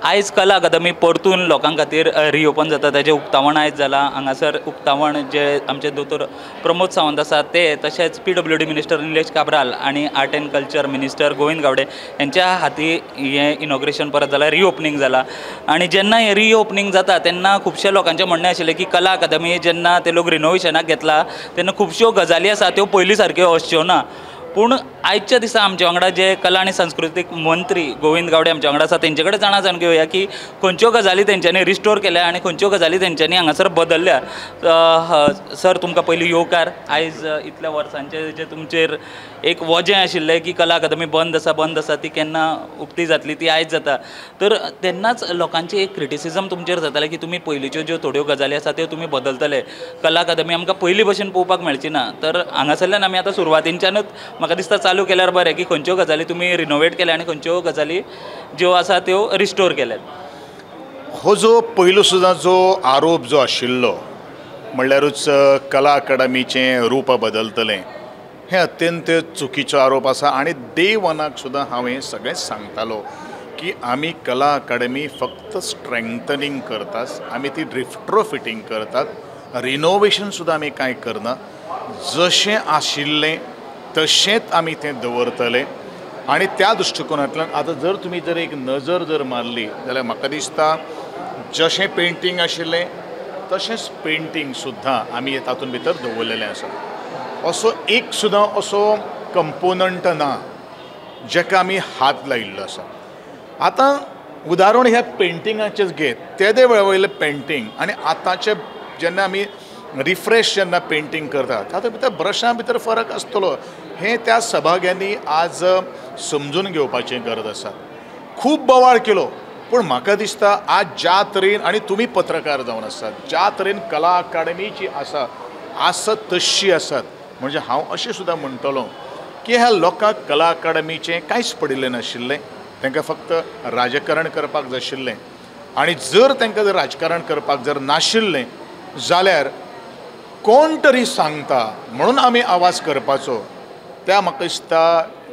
आयज कला अकादमी परतून लोकां खातीर रिओपन जाता ताजें उक्तावण आयज जालां। हांगासर उक्तावण जे आमचे दोतोर प्रमोद सावंत आसात ते, तशेंच PWD मिनिस्टर निलेश काब्राल आनी art and culture minister Govind Gaude यांच्या हाती हें इनॉग्रेशन परत जालां, रिओपनिंग जालां। आनी जेन्ना हें रिओपनिंग जाता तेन्ना खुबशे लोकांचें म्हणणें आशिल्लें की कला अकादमी जेन्ना ते लोक रिनोवेशनाक घेतला तेन्ना खुबश्यो गजाली आसा त्यो पयलीं सारक्यो आसच्यो ना। पूण आयच्या दिसा आमचे वांगडा जे कला आनी सांस्कृतीक मंत्री गोविंद गावडे आमचे वांगडा आसा तेंचे कडेन जाणा जावन घेवया की खंयच्यो गजाली तेंच्यांनी रिस्टोर केल्या आनी खंयच्यो गजाली तेंच्यांनी हांगासर बदलल्या। सर, तुमकां पयलीं येवकार। आयज इतल्या वर्सांचें जे तुमचेर एक वजें आशिल्लें की कला अकादमी बंद आसा ती केन्ना उक्ती जातली ती आयज जाता, तर तेन्नाच लोकांची एक क्रिटिसिजम तुमचेर जातालें की तुमी पयलींच्यो ज्यो थोड्यो गजाली आसा त्यो तुमी बदलतले, कला अकादमी आमकां पयलीं भशेन पळोवपाक मेळची ना। तर हांगासरल्यान आमी आतां सुरवातींच्यानूच म्हाका दिसता चालू केल्यार बरें की खंयच्यो गजाली तुमी रिनोवेट केल्या आनी खंयच्यो गजाली ज्यो आसा त्यो रिस्टोर केल्यात। हो जो पयलो सुद्दां जो आरोप जो आशिल्लो म्हणल्यारूच कला अकादमीचें रूप बदलतलें, हें अत्यंत चुकीचो आरोप आसा। आनी डे वनाक सुद्दां हांवें सगळें सांगतालो की आमी कला अकादमी फक्त स्ट्रेंथनिंग करतात, आमी ती रिट्रोफिटींग करतात, रिनोवेशन सुद्दां आमी कांय करना, जशें आशिल्लें तशेंच आमी तें दवरतले। आनी त्या दृश्टिकोनांतल्यान आतां जर तुमी जर एक नजर जर मारली जाल्यार म्हाका दिसता जशें पेंटींग आशिल्लें तशेंच पेंटींग सुद्दां आमी तातूंत भितर दवरलेलें आसा। असो एक सुद्दां असो कंपोनंट ना जेका आमी हात लायिल्लो आसा। आतां उदाहरण ह्या पेंटिंगाचेंच घेत, तेदे वेळे वयलें पेंटींग आनी आतांचें जेन्ना आमी रिफ्रेश जेन्ना पेंटींग करतात तातूंत भितर ब्रशां भितर फरक आसतलो, हें त्या सभाग्यांनी आज समजून घेवपाची गरज आसा। खूब बोवाळ केलो, पूण म्हाका दिसता आज ज्या तरेन, आनी तुमी पत्रकार जावन आसात, ज्या तरेन कला अकादमीची आसत तशी आसात, म्हणजे हांव अशें सुद्दां म्हणटलों की ह्या लोकांक कला अकादमीचें कांयच पडिल्लें नाशिल्लें, तांकां फक्त राजकारण करपाक जाय आशिल्लें। आनी जर तांकां जर राजकारण करपाक जर नाशिल्लें जाल्यार कोण तरी सांगता म्हणून आमी आवाज करपाचो, त्या म्हाका दिसता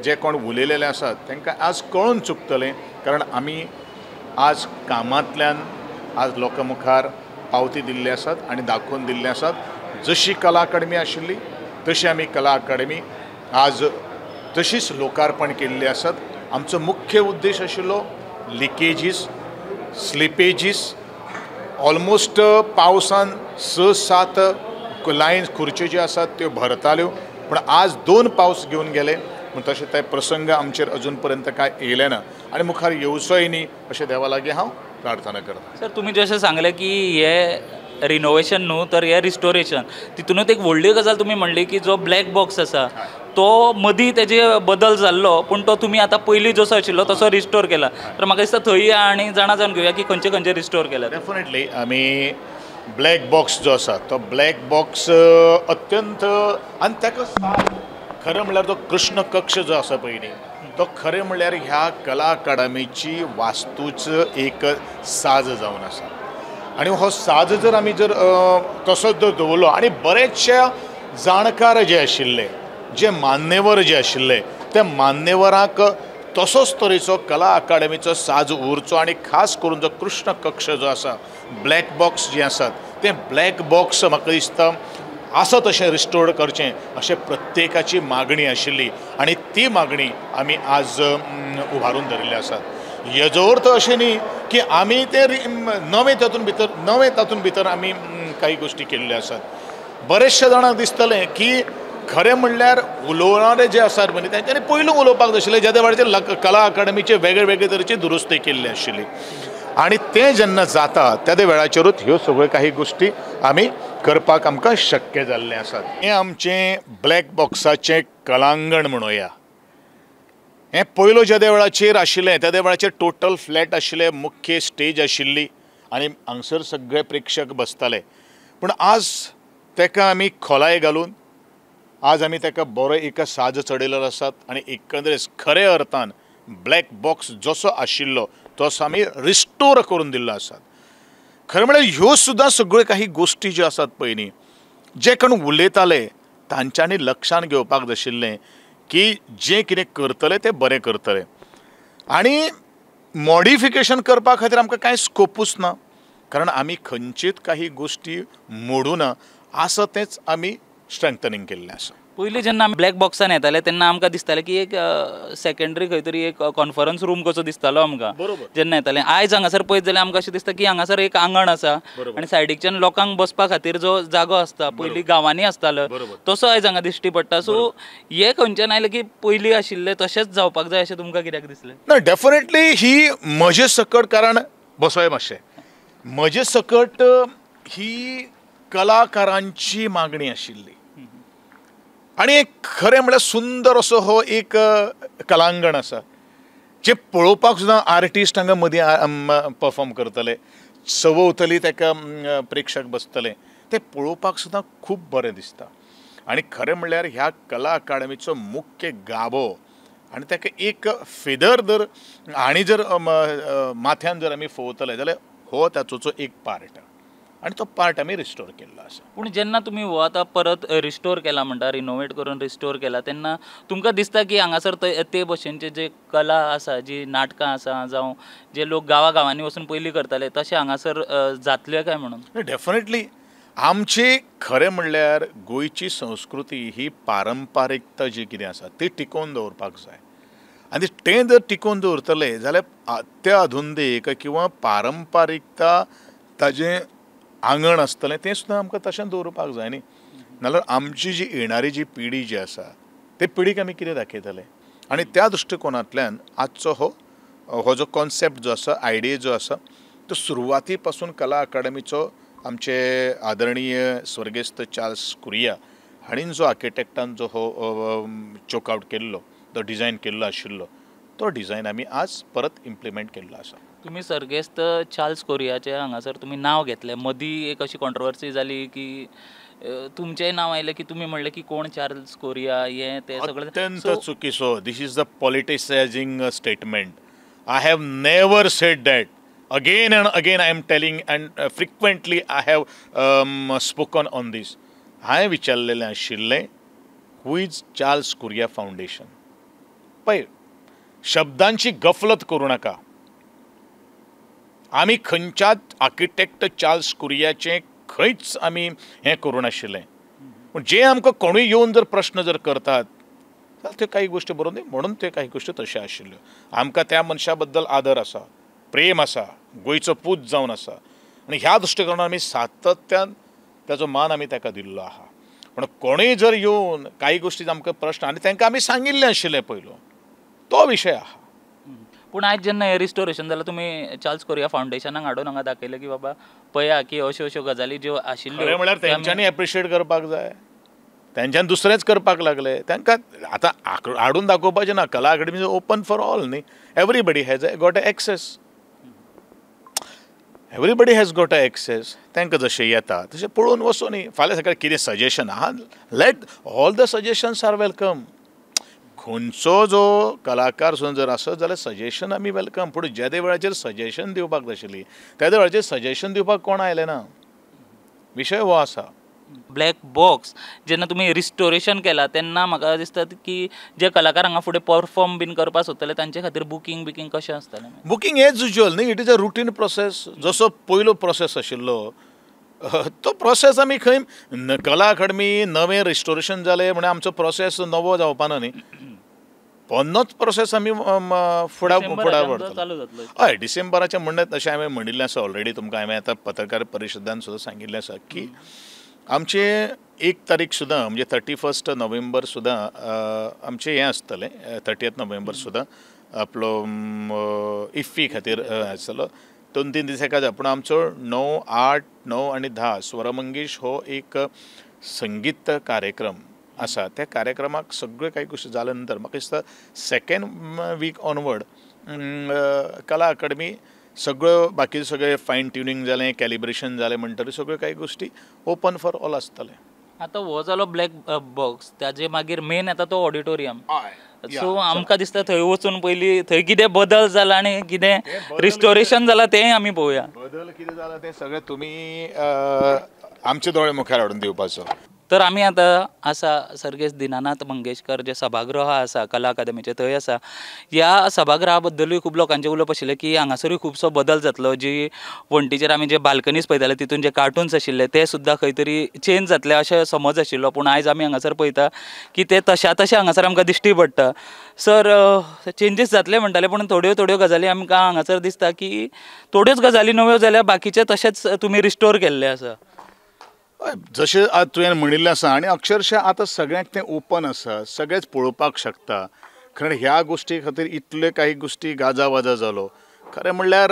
जे कोण उलयलेले आसात तांकां आज कळून चुकतलें। कारण आमी आज कामांतल्यान आज लोकां मुखार पावती दिल्ली आसात आनी दाखोवन दिल्ली आसात, जशी कला अकादमी आशिल्ली तशी आमी कला अकादमी आज तशीच लोकार्पण केल्ली आसात। आमचो मुख्य उद्देश आशिल्लो लिकेजीस, स्लिपेजीस, ऑलमोस्ट पावसान 6-7 लायन्स खुर्च्यो ज्यो आसात त्यो भरताल्यो, पूण आज 2 पावस घेवन गेले, पूण तशें ते प्रसंग आमचेर अजून पर्यंत काय येयले ना आनी मुखार येवचोय न्ही अशें देवा लागीं हांव प्रार्थना करता। सर, तुमी जशें सांगलें की हे रिनोवेशन न्हू तर हे रिस्टोरेशन, तितूनच एक व्हडली गजाल तुमी म्हणली की जो ब्लॅक बॉक्स आसा तो मदीं तेजे बदल जाल्लो, पूण तो तुमी आतां पयलीं जसो आशिल्लो तसो रिस्टोर केला। तर म्हाका दिसता थंय या आनी जाणा जावन घेवया की खंयचे खंयचे रिस्टोर केल्यात। डेफिनेटली आमी ब्लॅक बॉक्स जो आसा तो ब्लॅक बॉक्स अत्यंत, आनी ताका खरें म्हणल्यार तो कृष्ण कक्ष जो आसा पयलीं तो खरें म्हणल्यार ह्या कला अकादमीची वास्तूच एक साज जावन आसा। आनी हो साज जर आमी जर तसोच जर दवरलो आनी बरेचशे जाणकार जे आशिल्ले, जे मान्यवर जे आशिल्ले, त्या मान्यवरांक तसोच तरेचो कला अकादमीचो साज उरचो आनी खास करून जो कृष्ण कक्ष जो आसा, ब्लॅक बॉक्स जे आसात ते ब्लॅक बॉक्स म्हाका दिसता आसा तशें रिस्टोर करचें अशें प्रत्येकाची मागणी आशिल्ली आनी ती मागणी आमी आज उबारून धरिल्ली आसा। हेजो अर्थ अशें न्ही की आमी ते नवे तातूंत भितर आमी काही गोश्टी केल्ल्यो आसात। बरेचशे जाणांक दिसतलें की खरें म्हणल्यार उलोवणारे जे आसात पळय तांच्यांनी पयलू उलोवपाक जाय आशिल्लें, ज्या वेळाचेर कला अकादमीचे वेगळे वेगळे तरेची दुरुस्ती केल्ली आशिल्ली, आनी तें जेन्ना जाता त्या वेळाचेरूच ह्यो सगळ्यो काही गोश्टी आमी करपाक आमकां शक्य जाल्लें आसात। हें आमचें ब्लॅक बॉक्साचें कलांगण म्हणुया। हें पयलो ज्या वेळाचेर आशिल्लें त्या वेळाचेर टोटल फ्लॅट आशिल्लें, मुख्य स्टेज आशिल्ली आनी हांगसर सगळे प्रेक्षक बसताले, पूण आज ताका आमी खोलाय घालून आज आमी ताका बरो एक साज चडयलो आसात आनी एकंदरीत खऱ्या अर्थान ब्लॅक बॉक्स जसो आशिल्लो तसो आमी रिस्टोर करून दिल्लो आसा। खरें म्हळ्यार ह्यो सुद्दां सगळ्यो काही गोश्टी ज्यो आसात पळय न्ही, जे कोण उलयताले तांच्यांनी लक्षांत घेवपाक जाय आशिल्लें की जें कितें करतले तें बरें करतले। आनी मॉडिफिकेशन करपा खातीर आमकां कांय स्कोपूच ना, कारण आमी खंयचीच काही गोश्टी मोडूना, आसा तेंच आमी स्ट्रेंथनिंग केल्लें आसा. पयलीं जेन्ना आमी ब्लॅक बॉक्सान येताले तेन्ना आमकां दिसतालें की एक सेकंडरी खंय तरी एक कॉन्फरन्स रूम कसो दिसतालो आमकां जेन्ना येतालें. आयज हांगासर पळयत जाल्यार आमकां अशें दिसता की हांगासर एक आंगण आसा आनी सायडीच्यान लोकांक बसपा खातीर जो जागो आसता पयलीं गांवांनी आसतालो तसो आयज हांगा दिश्टी पडटा. सो हे खंयच्यान आयलें की पयलीं आशिल्लें तशेंच जावपाक जाय अशें तुमकां कित्याक दिसलें? ना, डेफिनेटली ही म्हजे सकट, कारण बसोय मातशें, म्हजे सकट ही कलाकारांची मागणी आशिल्ली आणि एक खरें म्हळ्यार सुंदर असो हो एक कलांगण आसा जे पळोवपाक सुद्दां आर्टिस्ट हांगा मदीं परफॉर्म करतले, सवोवतली ताका प्रेक्षक बसतले, ते पळोवपाक सुद्दां खूब बरें दिसता. आनी खरें म्हणल्यार ह्या कला अकादमीचो मुख्य गाभो आनी ताका एक फेदर जर आनी जर माथ्यान जर आमी फोवतले जाल्यार हो ताचो एक पार्ट आनी तो पार्ट आमी रिस्टोर केल्लो आसा. पूण जेन्ना तुमी हो आतां परत रिस्टोर केला म्हणटा, रिनोवेट करून रिस्टोर केला, तेन्ना तुमकां दिसता की हांगासर ते भशेनचे जे कला आसा, जी नाटकां आसा, जावं जे लोक गांवांनी वचून पयलीं करताले तशें हांगासर जातले काय म्हणून? डेफिनेटली आमची खरें म्हणल्यार गोंयची संस्कृती ही पारंपारीकता जी कितें आसा ती टिकोवन दवरपाक जाय. आनी तें जर टिकोवन दवरतले जाल्यार अत्याधुनीक किंवा पारंपारीकता ताजें आंगण आसतलें तें सुद्दां आमकां तशें दवरपाक जाय न्ही. नाल्यार आमची जी येणारी जी पिढी जी आसा ते पिढीक आमी कितें दाखयतले. आनी त्या दृश्टिकोनांतल्यान आजचो हो जो कॉन्सेप्ट जो आसा, आयडिया जो आसा, तो सुरवाती पासून कला अकादमीचो आमचे आदरणीय स्वर्गेस्त चार्ल्स कुरिया हांणीन जो आर्किटेक्टान जो हो चोक आउट केल्लो, तो डिझायन केल्लो आशिल्लो, तो डिझायन आमी आज परत इम्प्लिमेंट केल्लो आसा. तुम्ही सर्गेस्त चार्ल्स कोरियाचे हांगासर तुम्ही नाव घेतलें. मदीं एक अशी कॉन्ट्रोवर्सी जाली की तुमचेंय नाव आयलें की तुमी म्हणलें की कोण चार्ल्स कोरिया, हें तें सगळें अत्यंत चुकीचो. This is the politicising statement. I have never said that. Again and again I am telling and frequently I have spoken on this. हांवें विचारलेलें आशिल्लें who is Charles Correa foundation. पळय, शब्दांची गफलत करूं नाका. आमी खंयच्याच आर्किटेक्ट चार्ल्स कुरियाचें खंयच आमी हें करूं नाशिल्लें. पूण जे आमकां कोणूय येवन जर प्रश्न जर करतात जाल्यार त्यो काही गोश्टी बरोबर न्ही, म्हणून त्यो काही गोश्टी तश्यो आशिल्ल्यो. आमकां त्या मनशा बद्दल आदर आसा, प्रेम आसा, गोंयचो पूत जावन आसा आनी ह्या दृश्टिकोनान आमी सातत्यान ताचो मान आमी ताका दिल्लो आहा. पूण कोणूय जर येवन काही गोश्टी आमकां प्रश्न आनी तांकां आमी सांगिल्लें आशिल्लें पयलो, तो विशय आहा. पूण आयज जेन्ना हें रिस्टोरेशन जाल्यार तुमी चार्ल्स कोरिया फावंडेशनाक हाडून हांगा दाखयलें की बाबा पळया की अश्यो गजाली ज्यो आशिल्ल्यो खरें म्हळ्यार तेंच्यांनी एप्रिशिएट करपाक जाय. तेंच्यांनी दुसरेंच करपाक लागले. तांकां आतां हाडून दाखोवपाचें ना. Kala Akademi is open for all न्ही. Everybody has got a access. Everybody has got a access. तांकां जशें येता तशें पळोवन वचूं न्ही. फाल्यां सकाळीं कितें सजेशन आहा, let all the suggestions are welcome. खंयचो जो कलाकार सुद्दां जर आसत जाल्यार सजेशन आमी वेलकम. पूण ज्या वेळाचेर सजेशन दिवपाक जाय आशिल्ली त्या वेळाचेर सजेशन दिवपाक कोण आयले ना. विशय हो आसा. ब्लॅक बॉक्स जेन्ना तुमी रिस्टोरेशन केला तेन्ना म्हाका दिसता की जे कलाकार हांगा फुडें परफॉर्म बीन करपाक सोदतले तांचे खातीर बुकींग कशें आसतलें? बुकींग एज युज्युअल न्ही. It is a routine process. जसो पयलो प्रोसेस आशिल्लो तो प्रोसेस आमी खंय कला अकादमी नवें रिस्टोरेशन जालें म्हणून आमचो प्रोसेस नवो जावपाना न्ही. पोन्नोच प्रोसेस आमी फुडार व्हरतले. हय, डिसेंबराच्या म्हणत अशें हांवें म्हणिल्लें आसा ऑलरेडी. तुमकां हांवें आतां पत्रकार परिशदान सुद्दां सांगिल्लें आसा की आमचे 1 तारीख सुद्दां म्हणजे 31 नोव्हेंबर सुद्दां आमचें हें आसतलें. 30 नोव्हेंबर सुद्दां आपलो इफ्फी खातीर आसतलो. 2-3 दीस एका पूण आमचो 9, 8, 9 आनी 10 स्वरमंगेश हो एक संगीत कार्यक्रम आसा. त्या कार्यक्रमाक सगळ्यो काही गोश्टी जाल्या नंतर म्हाका दिसता 2nd वीक ऑनवर्ड कला अकादमी सगळ्यो बाकीचे सगळें फायन ट्युनिंग जालें, कॅलिब्रेशन जालें म्हणटरी सगळ्यो काही गोश्टी ओपन फॉर ऑल आसतलें. आतां हो जालो ब्लॅक बॉक्स, ताजे मागीर मेन येता तो ऑडिटोरियम. सो आमकां दिसता थंय वचून पयलीं थंय कितें बदल जाला आनी कितें रिस्टोरेशन जाला तेंय आमी पळोवया. बदल कितें जाला तें सगळें तुमी आमचे दोळे मुखार हाडून दिवपाचो. तर आमी आतां आसा सर्गेस्त दिनानाथ मंगेशकर जे सभागृह आसा कला अकादमीचे थंय आसा. ह्या सभागृहा बद्दलूय खूब लोकांचें उलोवप आशिल्लें की हांगासरूय खुबसो बदल जातलो. जी वण्टीचेर आमी जे बाल्कनीज पळयताले तितून जे कार्टून्स आशिल्ले ते सुद्दां खंय तरी चेंज जातले अशें समज आशिल्लो. पूण आयज आमी हांगासर पळयता की ते तशा तशें हांगासर आमकां दिश्टी पडटा. सर चेंजीस जातले म्हणटाले पूण थोड्यो गजाली आमकां हांगासर दिसता की थोड्योच गजाली नव्यो जाल्या बाकीचे तशेंच तुमी रिस्टोर केल्ले आसा. जशें आज तुवें म्हणिल्लें आसा आनी अक्षरशः आतां सगळ्यांक तें ओपन आसा, सगळेच पळोवपाक शकता. कारण ह्या गोश्टी खातीर इतले काही गोश्टी गाजा वाजा जालो. खरें म्हणल्यार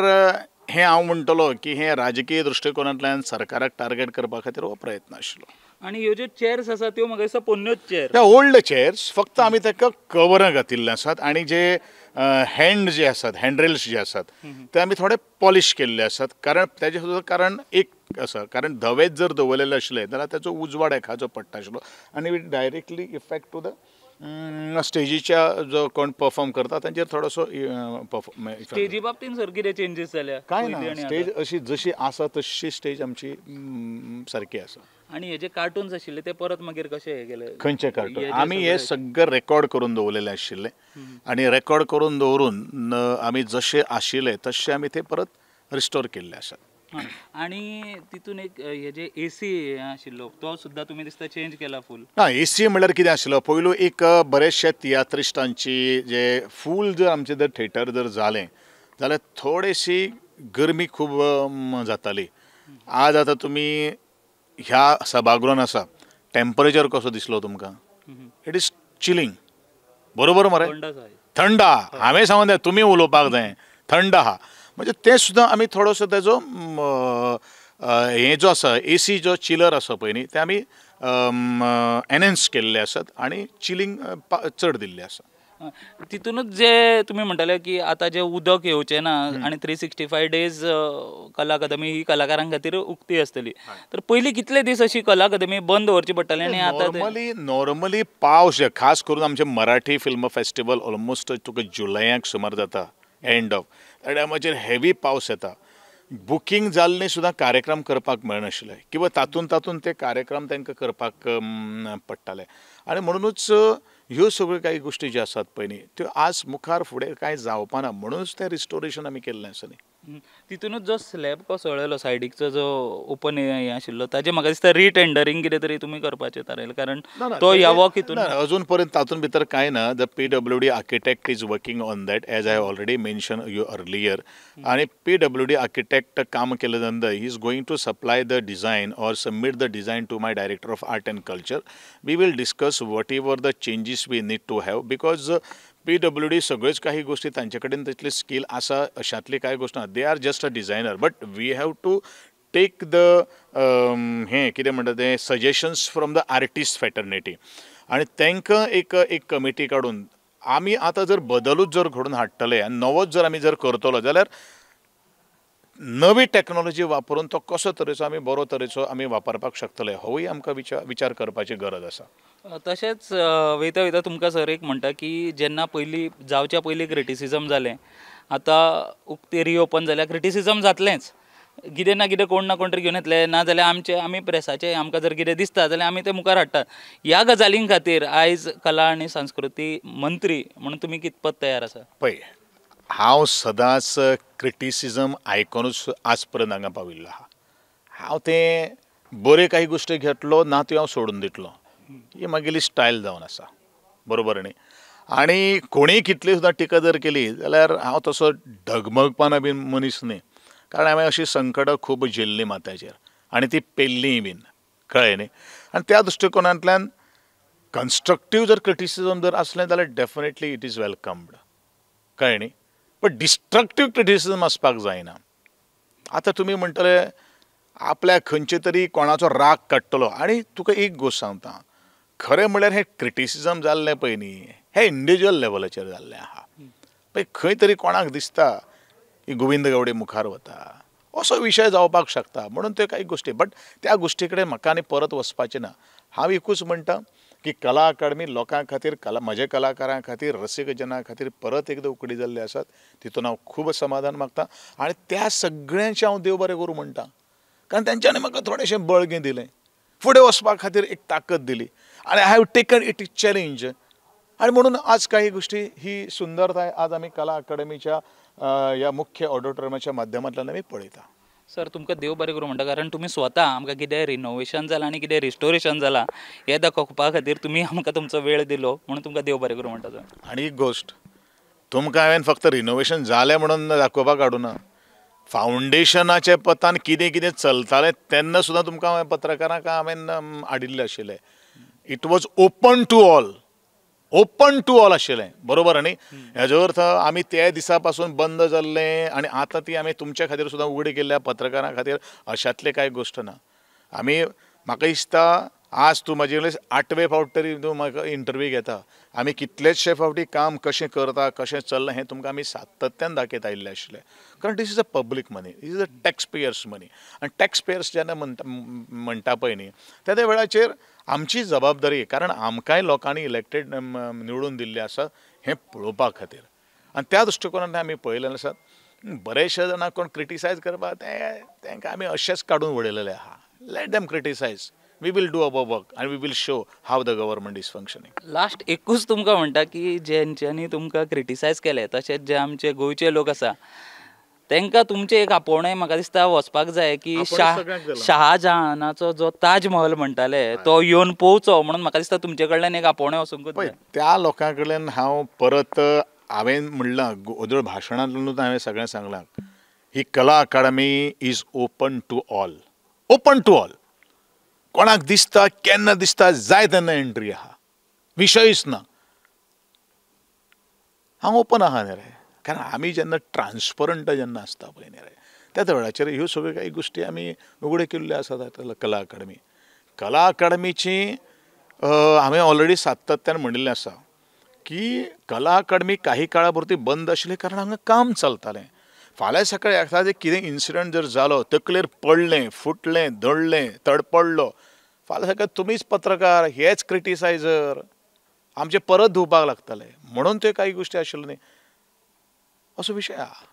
हें हांव म्हणटलो की हें राजकीय दृश्टिकोनांतल्यान सरकाराक टार्गेट करपा खातीर हो प्रयत्न आशिल्लो. आनी ह्यो ज्यो चेअर्स आसा त्यो म्हाका दिसता पोन्न्योच चेअर. त्या ओल्ड चेअर्स फक्त आमी ताका कवरां घातिल्ले आसात आनी जे हँड जे आसात हँडरेल्स जे आसात ते आमी थोडे पॉलिश केल्ले आसात. कारण तेजें सुद्दां कारण एक आसा, कारण धवेच जर दवरलेले आसले जाल्यार ताचो उजवाड एखादो पडटा आशिल्लो आनी डायरेक्टली इफेक्ट टू द स्टेजीच्या जो कोण परफॉर्म करता तांचेर थोडोसो स्टेजी बाबतींत सर कितें चेंजीस जाल्या? कांय ना, स्टेज अशी जशी आसा तशी स्टेज आमची सारकी आसा. आनी हे जे कार्टून्स आशिल्ले ते परत मागीर कशे हे केले? खंयचे कार्टून? आमी हे सगळें रेकॉर्ड करून दवरलेले आशिल्ले आनी रेकॉर्ड करून दवरून आमी जशे आशिल्ले तशे आमी ते परत रिस्टोर केल्ले आसात. आनी तितून एक हे जे एसी आशिल्लो तो सुद्दां तुमी दिसता चेंज केला फूल. ना, एसी म्हणल्यार कितें आशिल्लो पयलू एक बरेचशे तियात्रिस्टांची जे फूल जर आमचें जर थिएटर जर जालें जाल्यार थोडीशी गरमी खूब जाताली. आज आतां तुमी ह्या सभागृहान आसा, टेम्परेचर कसो दिसलो तुमकां? It is chilling. बरोबर मरे? थंड आहा. हांवें सांगून तुमी उलोवपाक जाय. थंड आहा म्हणजे ते सुद्दां आमी थोडोसो तेजो हे जो आसा एसी जो चिलर आसा पळय न्ही ते आमी एनहेन्स केल्ले आसात आनी चिलिंग चड दिल्ले आसा. तितूनच जे तुम्ही म्हणटाले की आता जे उदक येवचें ना आनी 365 डेज कला अकादमी ही कलाकारां खातीर उक्ती आसतली. तर पयलीं कितले दीस अशी कला अकादमी बंद दवरची पडटाली आनी आतां नॉर्मली पावस खास करून आमचे मराठी फिल्म फेस्टिवल ऑलमोस्ट तुका जुलयाक सुमार जाता एंड ऑफ त्या टायमाचेर हेवी पावस येता. बुकींग जाल्ले सुद्दां कार्यक्रम करपाक मेळनाशिल्ले किंवा तातूंत ते कार्यक्रम तांकां करपाक पडटाले आनी म्हणूनच ह्यो सगळ्यो काही गोश्टी ज्यो आसात पळय न्ही त्यो आज मुखार फुडें कांय जावपाना म्हणूनच तें रिस्टोरेशन आमी केल्लें आसा न्ही. तितूनच जो स्लॅब कोसळ्ळेलो सायडीकचो जो ओपन हे आशिल्लो ताजें म्हाका दिसता रिटेंडरींग कितें तरी तुमी करपाचें थारायलें कारण तो ह्या वर्क हितून अजून पर्यंत तातूंत भितर कांय ना. The PWD architect is working on that as I already mention you earlier. आनी PWD आर्किटेक्ट काम केले नंतर he is going to supply the design or submit the design to my director of art and culture. We will discuss whatever the changes we need to have because PWD सगळ्योच काही गोष्टी तांचे कडेन तितली skill आसा अशातली कांय गोश्टी ना. They are just a designer but we have to take the हें कितें म्हणटा तें suggestions from the artist fraternity आनी तांकां एक कमिटी काडून आमी आतां जर बदलूच जर घडोवन हाडटले आनी नवोच जर आमी जर करतलो जाल्यार नवी टॅक्नॉलॉजी वापरून तो कसो तरेचो आमी बरो तरेचो आमी वापरपाक शकतले होय आमकां विचार करपाची गरज आसा. तशेंच वयता वयता तुमकां सर एक म्हणटा की जेन्ना पयलीं जावच्या पयलीं क्रिटिसिजम जालें आतां उक्ती रिओपन जाल्यार क्रिटिसिजम जातलेंच. कितें ना कितें कोण ना कोण तरी घेवन येतले ना जाल्यार आमी प्रेसाचे आमकां जर कितें दिसता जाल्यार आमी तें मुखार हाडटात. ह्या गजालीं खातीर आयज कला आनी संस्कृती मंत्री म्हणून तुमी कितपत तयार आसा? पळय हांव सदांच क्रिटिसिजम आयकोनूच आज पर्यंत हांगा पाविल्लो आहा. हांव तें बऱ्यो काही गोश्टी घेतलो ना त्यो हांव सोडून दितलो ही म्हगेली स्टायल जावन आसा. बरोबर न्ही? आनी कोणीय कितली सुद्दां टिका जर केली जाल्यार हांव तसो डगमगपाना बीन मनीस न्ही. कारण हांवें अशी संकटां खूब झेल्लीं माथ्याचेर आनी ती पेल्लीय बीन कळ्ळें न्ही. आनी त्या दृश्टिकोनांतल्यान कन्स्ट्रक्टीव जर क्रिटिसिजम जर आसलें जाल्यार डेफिनेटली इट इज वेलकम्ड. कळ्ळें न्ही? बट डिस्ट्रक्टीव क्रिटिसिजम आसपाक जायना. आतां तुमी म्हणटले आपल्याक खंयचे तरी कोणाचो राग काडटलो आनी तुका एक गोश्ट सांगता खरें म्हणल्यार हें क्रिटिसिजम जाल्लें पळय न्ही हें इंडिविज्युअल लेवलाचेर जाल्लें आहा. पळय खंय तरी कोणाक दिसता की गोविंद गावडे मुखार वता असो विशय जावपाक शकता म्हणून त्यो काही गोश्टी बट त्या गोश्टी कडेन म्हाका आनी परत वचपाचें ना. हांव एकूच म्हणटा की कला अकादमी लोकां खातीर म्हज्या कलाकारां खातीर रसीक जनां खातीर परत एकदां उकडी जाल्ली आसात. तितून हांव खूब समाधान मागता आनी त्या सगळ्यांचें हांव देव बरें करूं म्हणटा कारण तेंच्यांनी म्हाका थोडेंशें बळगें दिलें. फुडें वचपा खातीर एक ताकद दिली आनी I have taken it challenge. आणि म्हणून आज काही गोष्टी ही सुंदरताय आज आम्ही कला अकादमीच्या ह्या मुख्य ऑडिटोरियमाच्या माध्यमांतल्यान आमी पळयता. सर तुमकां देव बरें करूं म्हणटा, कारण तुमी स्वता आमकां कितें रिनोवेशन जालां आनी कितें रिस्टोरेशन जालां हें दाखोवपा खातीर तुमी आमकां तुमचो वेळ दिलो, म्हणून तुमकां देव बरें करूं म्हणटा सर. आनी एक गोश्ट, तुमकां हांवें फक्त रिनोवेशन जालें म्हणून दाखोवपाक हाडूना, फावंडेशनाच्या पतान कितें कितें चलतालें तेन्ना सुद्दां तुमकां हांवें पत्रकारांक हांवें हाडिल्लें आशिल्लें. It was open to all आशिल्लें, बरोबर न्ही. हेजो अर्थ आमी त्या दिसा पासून बंद जाल्लें आनी आतां ती आमी तुमच्या खातीर सुद्दां उगडी केल्ल्या पत्रकारां खातीर अशातले कांय गोश्ट ना. आमी म्हाका दिसता आज तूं म्हाजे कडेन 8वें फावट तरी तूं म्हाका इंटरव्यू घेता. आमी कितलेशे फावटी काम कशें करता कशें चल्लां हें तुमकां आमी सातत्यान दाखयत आयिल्ले आशिल्ले. कारण this is a public money, this is a tax payers money. आनी टॅक्स पेयर्स जेन्ना म्हणटा पळय न्ही त्या वेळाचेर आमची जबाबदारी, कारण आमकांय लोकांनी इलेक्टेड निवडून दिल्ले आसा हें पळोवपा खातीर. आनी त्या दृश्टिकोनांतल्यान आमी पळयलेलें आसा. बरेचशे जाणां कोण क्रिटिसायज करपा तेंकां आमी अशेंच काडून उडयलेले आहा. Let them criticise. We will do our work आनी we will show how the government is functioning. Last एकूच तुमकां म्हणटा की जेंच्यांनी तुमकां क्रिटिसायज केलें तशेंच जे आमचे गोंयचे लोक आसा तांकां तुमचें एक आपोवणें म्हाका दिसता वचपाक जाय की शहाजहानाचो जो ताज महल म्हणटाले तो येवन पोवचो, म्हणून म्हाका दिसता तुमचे कडल्यान एक आपोवणें वचूंकूच जाय. त्या लोकां कडल्यान हांव परत हांवें म्हणलां गोदळ भाशणांतल्यानूच हांवें सगळें सांगलां, ही कला Akademi is open to all. कोणाक दिसता केन्ना दिसता जाय तेन्ना एंट्री आहा, विशयच ना. हांव ओपन आहा न्ही रे, कारण आमी जेन्ना ट्रान्सपरंट जेन्ना आसता पळय न्ही रे त्या वेळाचेर ह्यो सगळ्यो काही गोश्टी आमी उगड्यो केल्ल्यो आसात. कला अकादमीची हांवें ऑलरेडी सातत्यान म्हणिल्लें आसा की कला अकादमी काही काळा पुरती बंद आशिल्ली कारण हांगा काम चलतालें. फाल्यां सकाळीं एखादें कितें इन्सिडंट जर जालो, तकलेर पडलें, फुटलें, धडलें, तडपडलो, फाल्यां सकाळीं तुमीच पत्रकार, हेच क्रिटिसायझर, आमचे परत धुवपाक लागतले. म्हणून त्यो काही गोश्टी आशिल्ल्यो न्ही, असो विशय आहा.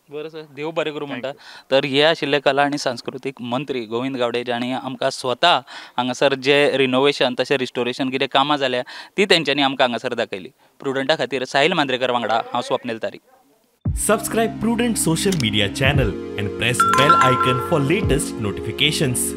बरें सर, देव बरें करूं म्हणटा. तर हे आशिल्ले कला आनी सांस्कृतीक मंत्री गोविंद गावडे, जांणी आमकां स्वता हांगासर जे रिनोवेशन तशें रिस्टोरेशन कितें कामां जाल्या ती तेंच्यांनी आमकां हांगासर दाखयली. प्रुडंटा खातीर साहिल मांद्रेकर वांगडा हांव स्वप्नील तारी. Subscribe Prudent social media channel and press bell icon for latest notifications.